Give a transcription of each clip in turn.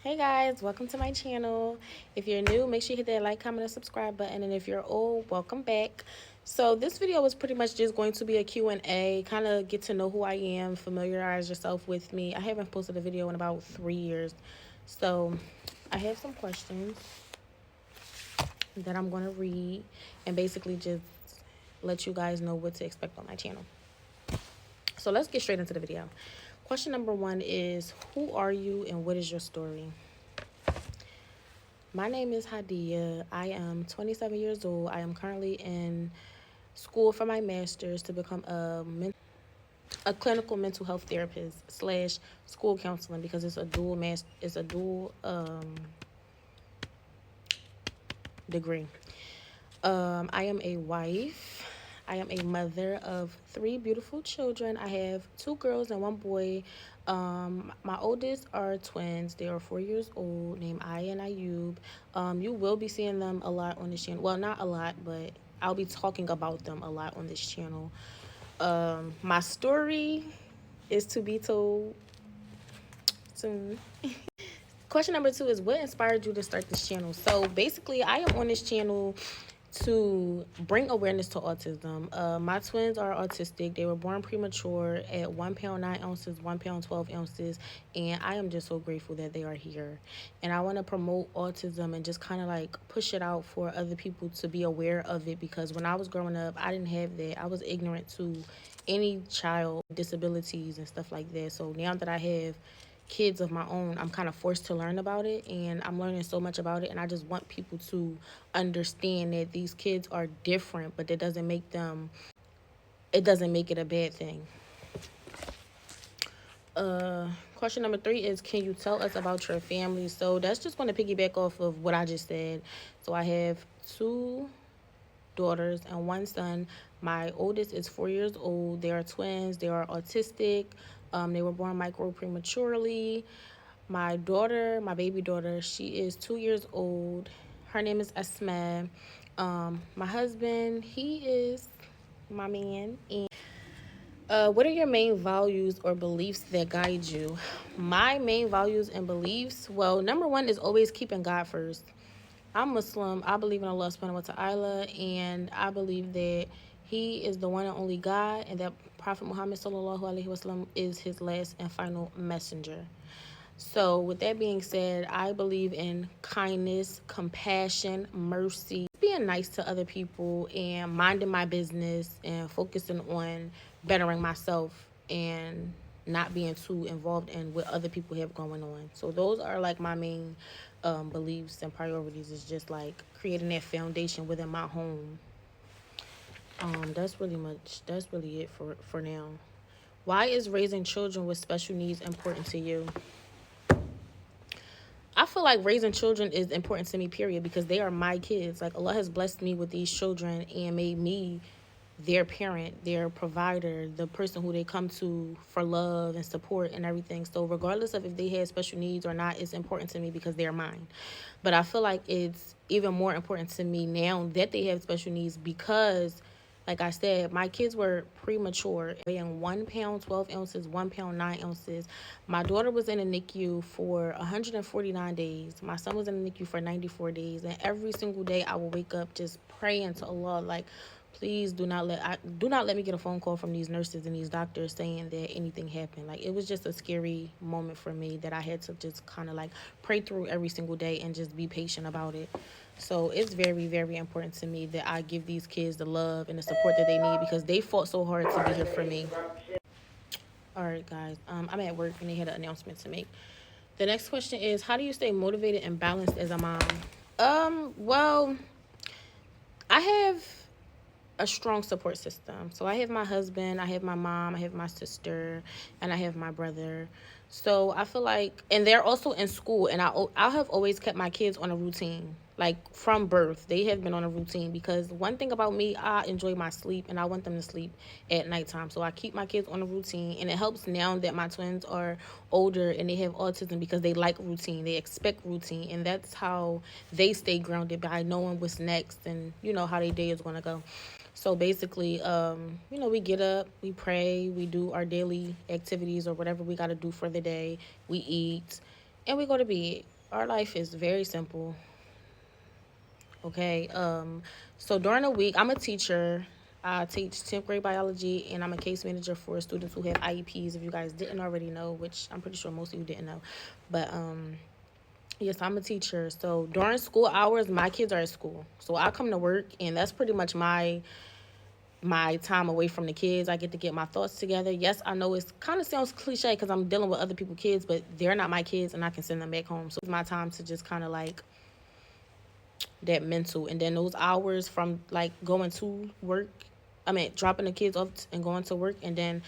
Hey guys, welcome to my channel. If you're new, make sure you hit that like, comment, and subscribe button. And if you're old, welcome back. So this video was pretty much just going to be a Q&A, kind of get to know who I am, familiarize yourself with me. I haven't posted a video in about 3 years. So I have some questions that I'm going to read and basically just let you guys know what to expect on my channel. So let's get straight into the video. Question number 1 is, who are you and what is your story? My name is Hadia. I am 27 years old. I am currently in school for my master's to become a clinical mental health therapist / school counseling, because it's a dual degree. I am a wife. I am a mother of 3 beautiful children. I have 2 girls and 1 boy. My oldest are twins. They are 4 years old, named Aya and Ayub. You will be seeing them a lot on this channel. Well, not a lot, but I'll be talking about them a lot on this channel. My story is to be told soon. Question number 2 is, what inspired you to start this channel? So basically, I am on this channel to bring awareness to autism. My twins are autistic. They were born premature at 1 pound 9 ounces, 1 pound 12 ounces, and I am just so grateful that they are here. And I want to promote autism and just kind of like push it out for other people to be aware of it, because when I was growing up, I didn't have that. I was ignorant to any child disabilities and stuff like that. So now that I have kids of my own, I'm kind of forced to learn about it, and I'm learning so much about it, and I just want people to understand that these kids are different, but it doesn't make it a bad thing. Question number 3 is, can you tell us about your family? So that's just going to piggyback off of what I just said. So I have 2 daughters and 1 son. My oldest is 4 years old. They are twins. They are autistic. They were born prematurely. My daughter, my baby daughter, she is 2 years old. Her name is Esme. My husband, he is my man. And what are your main values or beliefs that guide you? My main values and beliefs, well, number 1 is always keeping God first. I'm Muslim. I believe in Allah subhanahu wa ta'ala, and I believe that He is the one and only God, and that Prophet Muhammad sallallahu alaihi wasallam is His last and final messenger. So with that being said, I believe in kindness, compassion, mercy, being nice to other people, and minding my business and focusing on bettering myself and not being too involved in what other people have going on. So those are like my main beliefs and priorities, is just like creating that foundation within my home. That's really it for now. Why is raising children with special needs important to you? I feel like raising children is important to me, period, because they are my kids. Like, Allah has blessed me with these children and made me their parent, their provider, the person who they come to for love and support and everything. So regardless of if they have special needs or not, it's important to me because they're mine. But I feel like it's even more important to me now that they have special needs, because like I said, my kids were premature, weighing 1 pound 12 ounces, 1 pound 9 ounces. My daughter was in a NICU for 149 days. My son was in the NICU for 94 days. And every single day I would wake up just praying to Allah, like, please do not let me get a phone call from these nurses and these doctors saying that anything happened. Like, it was just a scary moment for me that I had to just kind of like pray through every single day and just be patient about it. So it's very, very important to me that I give these kids the love and the support that they need, because they fought so hard to be here for me. All right, guys. I'm at work and they had an announcement to make. The next question is, how do you stay motivated and balanced as a mom? Well, I have a strong support system. So I have my husband, I have my mom, I have my sister, and I have my brother. So I feel like, and they're also in school, and I have always kept my kids on a routine. Like, from birth, they have been on a routine, because one thing about me, I enjoy my sleep, and I want them to sleep at nighttime. So I keep my kids on a routine, and it helps now that my twins are older and they have autism, because they like routine. They expect routine, and that's how they stay grounded, by knowing what's next and, how their day is going to go. So basically, we get up, we pray, we do our daily activities or whatever we got to do for the day. We eat, and we go to bed. Our life is very simple. Okay. So during the week, I'm a teacher. I teach 10th grade biology, and I'm a case manager for students who have IEPs. If you guys didn't already know, which I'm pretty sure most of you didn't know, but yes, I'm a teacher. So during school hours, my kids are at school. So I come to work, and that's pretty much my time away from the kids. I get to get my thoughts together. Yes, I know it kind of sounds cliche because I'm dealing with other people's kids, but they're not my kids, and I can send them back home. So it's my time to just kind of like that mental. And then those hours from like going to work, I mean dropping the kids off and going to work, and then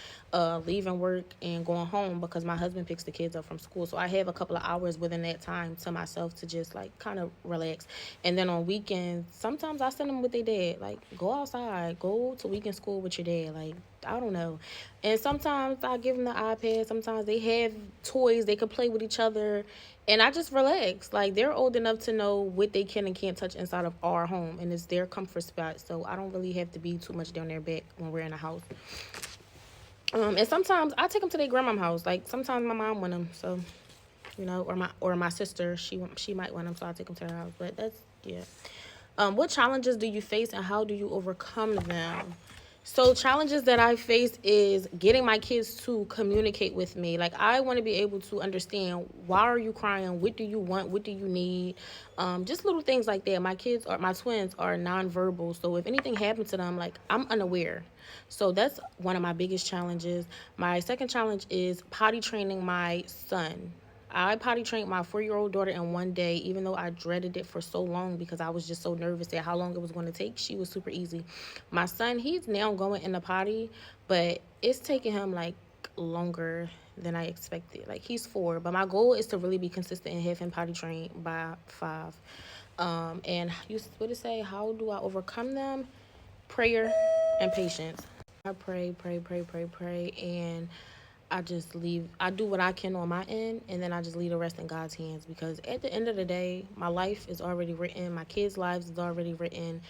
leaving work and going home because my husband picks the kids up from school. So I have a couple of hours within that time to myself to just like kind of relax. And then on weekends, sometimes I send them with their dad, like go outside, go to weekend school with your dad, like I don't know. And sometimes I give them the iPad. Sometimes they have toys they can play with each other, and I just relax. Like they're old enough to know what they can and can't touch inside of our home, and it's their comfort spot. So I don't really have to be too much down their back when we're in the house. And sometimes I take them to their grandma's house. Like sometimes my mom want them, so or my sister, she might want them, so I take them to her house. But that's yeah. What challenges do you face and how do you overcome them? So challenges that I face is getting my kids to communicate with me. Like I want to be able to understand, why are you crying? What do you want? What do you need? Just little things like that. My twins are nonverbal. So if anything happens to them, like I'm unaware. So that's one of my biggest challenges. My second challenge is potty training my son. I potty trained my 4-year-old daughter in one day, even though I dreaded it for so long because I was just so nervous at how long it was going to take. She was super easy. My son, he's now going in the potty, but it's taking him like longer than I expected. Like he's 4, but my goal is to really be consistent and have him potty trained by 5. And you what to say? How do I overcome them? Prayer and patience. I pray, and I do what I can on my end, and then I just leave the rest in God's hands, because at the end of the day, my life is already written, my kids' lives is already written.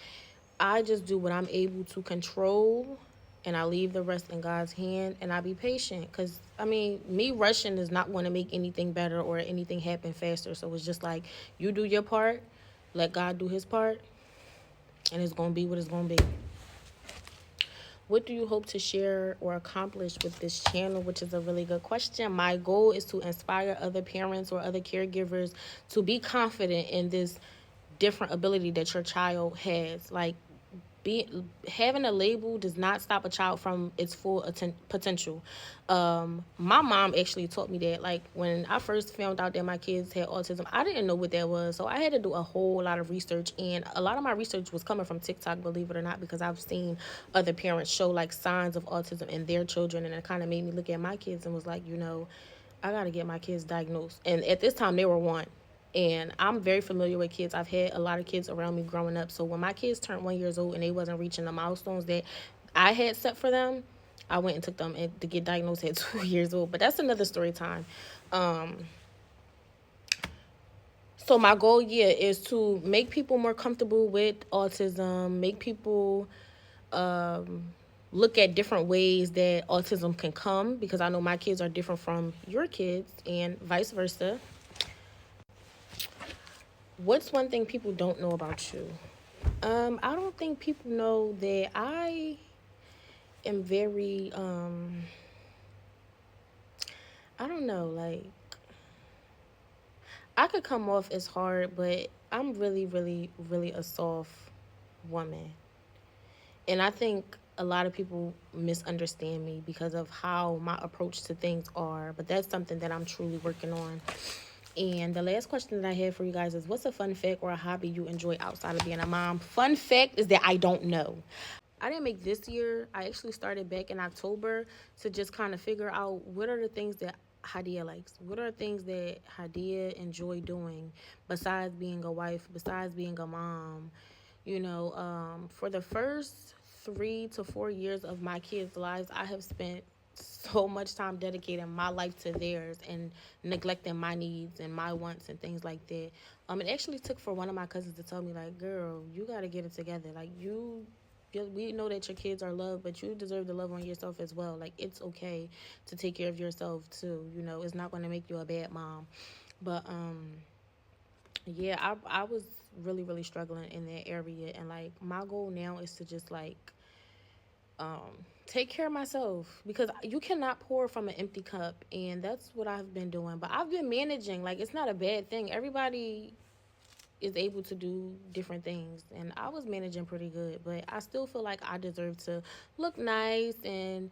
I just do what I'm able to control, and I leave the rest in God's hand, and I be patient, because I mean, me rushing is not going to make anything better or anything happen faster. So it's just like, you do your part, let God do his part, and it's going to be what it's going to be. What do you hope to share or accomplish with this channel? Which is a really good question. My goal is to inspire other parents or other caregivers to be confident in this different ability that your child has. Like, having a label does not stop a child from its full potential. My mom actually taught me that. Like when I first found out that my kids had autism, I didn't know what that was, so I had to do a whole lot of research, and a lot of my research was coming from TikTok, believe it or not, because I've seen other parents show like signs of autism in their children, and it kind of made me look at my kids and was like, I gotta get my kids diagnosed. And at this time, they were 1. And I'm very familiar with kids. I've had a lot of kids around me growing up. So when my kids turned 1 year old and they wasn't reaching the milestones that I had set for them, I went and took them to get diagnosed at 2 years old. But that's another story time. So my goal, is to make people more comfortable with autism, make people look at different ways that autism can come, because I know my kids are different from your kids and vice versa. What's one thing people don't know about you? I don't think people know that I am very, I don't know, like, I could come off as hard, but I'm really, really, really a soft woman. And I think a lot of people misunderstand me because of how my approach to things are, but that's something that I'm truly working on. And the last question that I have for you guys is, what's a fun fact or a hobby you enjoy outside of being a mom? Fun fact is that I don't know. I didn't make this year. I actually started back in October to just kind of figure out what are the things that Hadia likes. What are the things that Hadia enjoy doing besides being a wife, besides being a mom? For the first 3 to 4 years of my kids' lives, I have spent so much time dedicating my life to theirs and neglecting my needs and my wants and things like that. It actually took for one of my cousins to tell me, like, girl, you got to get it together. Like, we know that your kids are loved, but you deserve to love on yourself as well. Like, it's okay to take care of yourself too. It's not going to make you a bad mom. But Yeah, I was really really struggling in that area, and like my goal now is to just like take care of myself, because you cannot pour from an empty cup, and that's what I've been doing. But I've been managing. Like, it's not a bad thing. Everybody is able to do different things, and I was managing pretty good, but I still feel like I deserve to look nice and,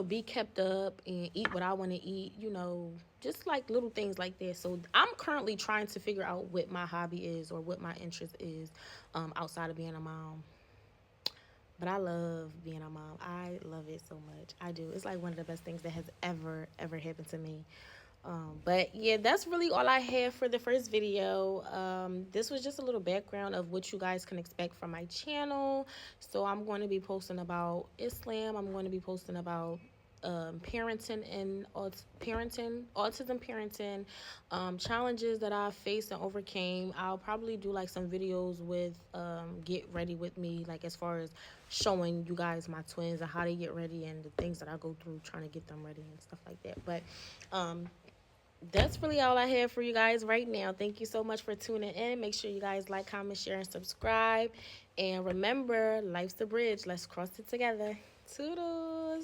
be kept up and eat what I want to eat, just like little things like that. So I'm currently trying to figure out what my hobby is or what my interest is, outside of being a mom. But I love being a mom. I love it so much. I do. It's like one of the best things that has ever happened to me. But yeah, that's really all I have for the first video. This was just a little background of what you guys can expect from my channel. So I'm going to be posting about Islam. I'm going to be posting about parenting and autism parenting, challenges that I faced and overcame. I'll probably do like some videos with get ready with me, like as far as showing you guys my twins and how they get ready and the things that I go through trying to get them ready and stuff like that. But that's really all I have for you guys right now. Thank you so much for tuning in. Make sure you guys like, comment, share, and subscribe. And remember, life's the bridge. Let's cross it together. Toodles.